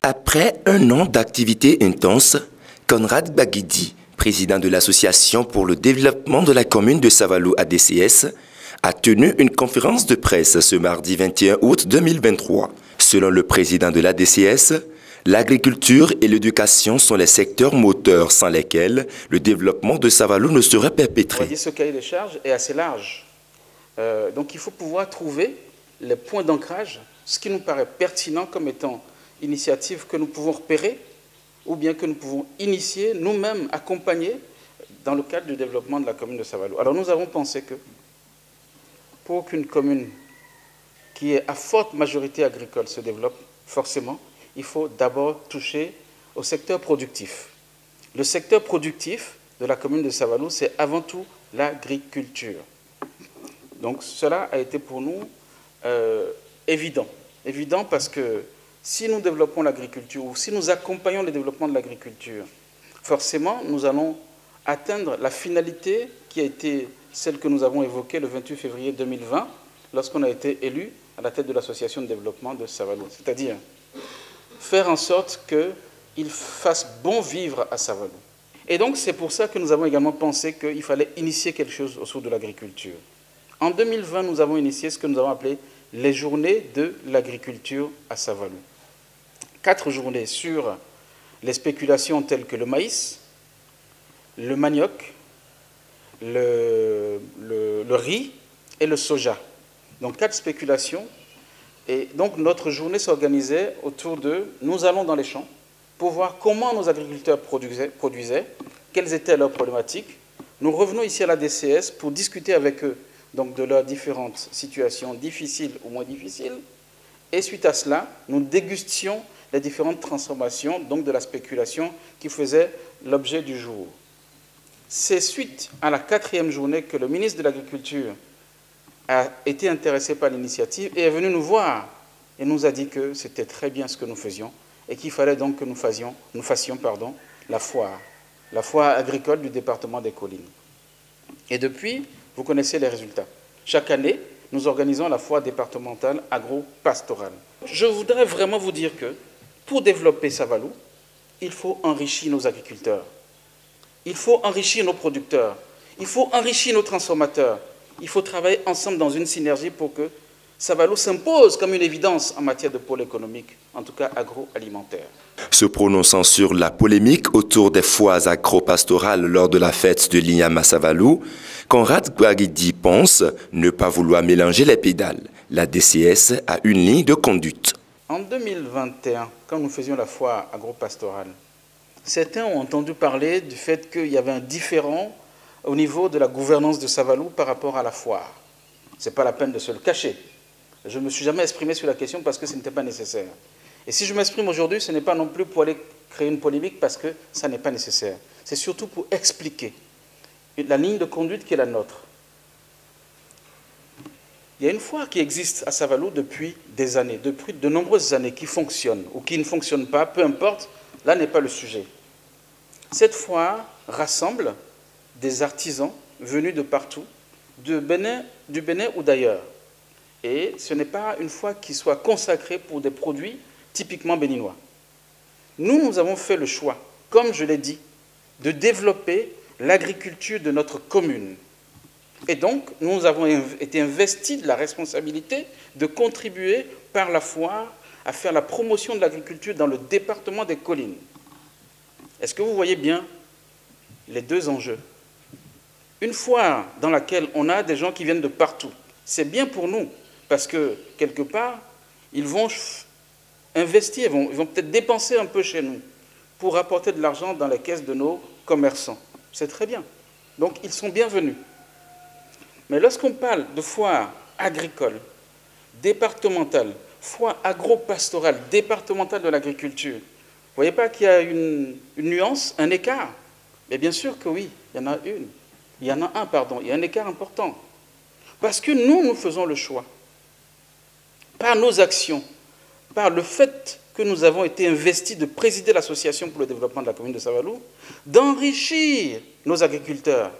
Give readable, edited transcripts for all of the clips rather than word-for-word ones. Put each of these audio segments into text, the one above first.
Après un an d'activité intense, Conrad Baguidi, président de l'Association pour le développement de la commune de Savalou ADCS, a tenu une conférence de presse ce mardi 21 août 2023. Selon le président de l'ADCS, l'agriculture et l'éducation sont les secteurs moteurs sans lesquels le développement de Savalou ne serait perpétré. On va dire ce cahier des charges est assez large. Donc il faut pouvoir trouver les points d'ancrage, ce qui nous paraît pertinent comme étant initiative que nous pouvons repérer ou bien que nous pouvons initier, nous-mêmes accompagner dans le cadre du développement de la commune de Savalou. Alors nous avons pensé que pour qu'une commune qui est à forte majorité agricole se développe, forcément, il faut d'abord toucher au secteur productif. Le secteur productif de la commune de Savalou, c'est avant tout l'agriculture. Donc cela a été pour nous évident. Évident parce que si nous développons l'agriculture ou si nous accompagnons le développement de l'agriculture, forcément, nous allons atteindre la finalité qui a été celle que nous avons évoquée le 28 février 2020, lorsqu'on a été élu à la tête de l'association de développement de Savalou. C'est-à-dire faire en sorte qu'il fasse bon vivre à Savalou. Et donc, c'est pour ça que nous avons également pensé qu'il fallait initier quelque chose autour de l'agriculture. En 2020, nous avons initié ce que nous avons appelé les journées de l'agriculture à Savalou. 4 journées sur les spéculations telles que le maïs, le manioc, le riz et le soja. Donc 4 spéculations. Et donc notre journée s'organisait autour de « nous allons dans les champs » pour voir comment nos agriculteurs produisaient, quelles étaient leurs problématiques. Nous revenons ici à la DCS pour discuter avec eux donc, de leurs différentes situations difficiles ou moins difficiles. Et suite à cela, nous dégustions les différentes transformations donc de la spéculation qui faisait l'objet du jour. C'est suite à la 4e journée que le ministre de l'Agriculture a été intéressé par l'initiative et est venu nous voir et nous a dit que c'était très bien ce que nous faisions et qu'il fallait donc que nous fassions la foire agricole du département des Collines. Et depuis, vous connaissez les résultats. Chaque année, nous organisons la foire départementale agro-pastorale. Je voudrais vraiment vous dire que pour développer Savalou, il faut enrichir nos agriculteurs, il faut enrichir nos producteurs, il faut enrichir nos transformateurs. Il faut travailler ensemble dans une synergie pour que Savalou s'impose comme une évidence en matière de pôle économique, en tout cas agroalimentaire. Se prononçant sur la polémique autour des foires agro-pastorales lors de la fête de l'Igname à Savalou, Conrad Baguidi pense ne pas vouloir mélanger les pédales. La DCS a une ligne de conduite. En 2021, quand nous faisions la foire agro-pastorale, certains ont entendu parler du fait qu'il y avait un différend au niveau de la gouvernance de Savalou par rapport à la foire. Ce n'est pas la peine de se le cacher. Je ne me suis jamais exprimé sur la question parce que ce n'était pas nécessaire. Et si je m'exprime aujourd'hui, ce n'est pas non plus pour aller créer une polémique parce que ça n'est pas nécessaire. C'est surtout pour expliquer la ligne de conduite qui est la nôtre. Il y a une foire qui existe à Savalou depuis des années, depuis de nombreuses années, qui fonctionne ou qui ne fonctionne pas, peu importe, là n'est pas le sujet. Cette foire rassemble des artisans venus de partout, du Bénin ou d'ailleurs. Et ce n'est pas une foire qui soit consacrée pour des produits typiquement béninois. Nous avons fait le choix, comme je l'ai dit, de développer l'agriculture de notre commune. Et donc, nous avons été investis de la responsabilité de contribuer par la foire à faire la promotion de l'agriculture dans le département des Collines. Est-ce que vous voyez bien les deux enjeux? Une foire dans laquelle on a des gens qui viennent de partout, c'est bien pour nous, parce que, quelque part, ils vont investir, ils vont peut-être dépenser un peu chez nous pour apporter de l'argent dans les caisses de nos commerçants. C'est très bien. Donc, ils sont bienvenus. Mais lorsqu'on parle de foire agricole, départementale, foire agro-pastorale, départementale de l'agriculture, vous ne voyez pas qu'il y a une nuance, un écart? Mais bien sûr que oui, il y en a une. Il y en a un, pardon, il y a un écart important. Parce que nous faisons le choix, par nos actions, par le fait que nous avons été investis de présider l'association pour le développement de la commune de Savalou, d'enrichir nos agriculteurs,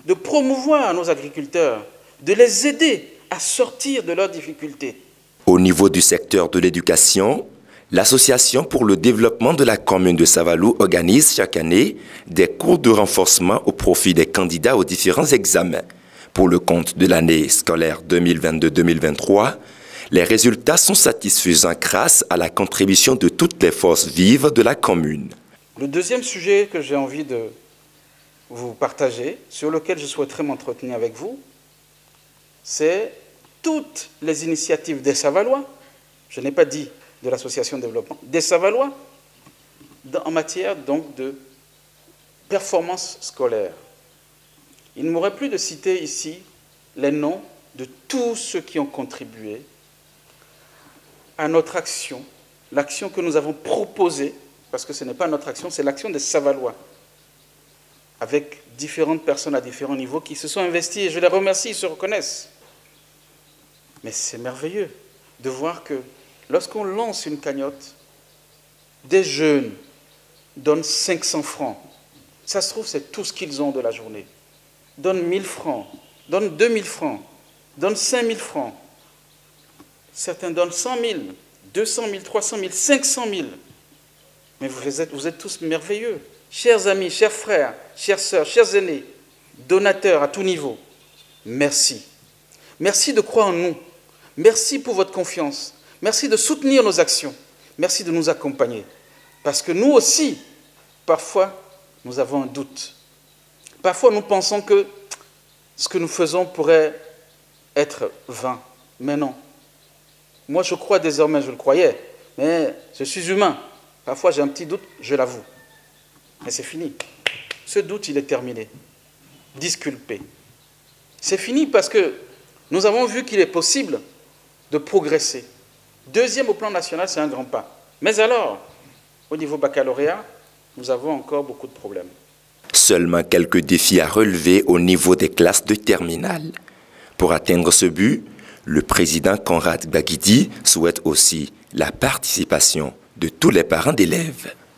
de promouvoir nos agriculteurs, de les aider à sortir de leurs difficultés. Au niveau du secteur de l'éducation, L'Association pour le développement de la commune de Savalou organise chaque année des cours de renforcement au profit des candidats aux différents examens. Pour le compte de l'année scolaire 2022-2023, les résultats sont satisfaisants grâce à la contribution de toutes les forces vives de la commune. Le deuxième sujet que j'ai envie de vous partager, sur lequel je souhaiterais m'entretenir avec vous, c'est toutes les initiatives des Savalois, je n'ai pas dit de l'association de développement, des Savalois, en matière donc de performance scolaire. Il ne m'aurait plu de citer ici les noms de tous ceux qui ont contribué à notre action, l'action que nous avons proposée, parce que ce n'est pas notre action, c'est l'action des Savalois, avec différentes personnes à différents niveaux qui se sont investies, et je les remercie, ils se reconnaissent. Mais c'est merveilleux de voir que lorsqu'on lance une cagnotte, des jeunes donnent 500 francs. Ça se trouve, c'est tout ce qu'ils ont de la journée. Donnent 1000 francs, donnent 2000 francs, donnent 5000 francs. Certains donnent 100 000, 200 000, 300 000, 500 000. Mais vous êtes tous merveilleux. Chers amis, chers frères, chères sœurs, chers aînés, donateurs à tout niveau, merci. Merci de croire en nous. Merci pour votre confiance. Merci de soutenir nos actions. Merci de nous accompagner. Parce que nous aussi, parfois, nous avons un doute. Parfois, nous pensons que ce que nous faisons pourrait être vain. Mais non. Moi, je crois désormais, je le croyais, mais je suis humain. Parfois, j'ai un petit doute, je l'avoue. Mais c'est fini. Ce doute, il est terminé. Disculpé. C'est fini parce que nous avons vu qu'il est possible de progresser. Deuxième au plan national, c'est un grand pas. Mais alors, au niveau baccalauréat, nous avons encore beaucoup de problèmes. Seulement quelques défis à relever au niveau des classes de terminale. Pour atteindre ce but, le président Conrad Baguidi souhaite aussi la participation de tous les parents d'élèves.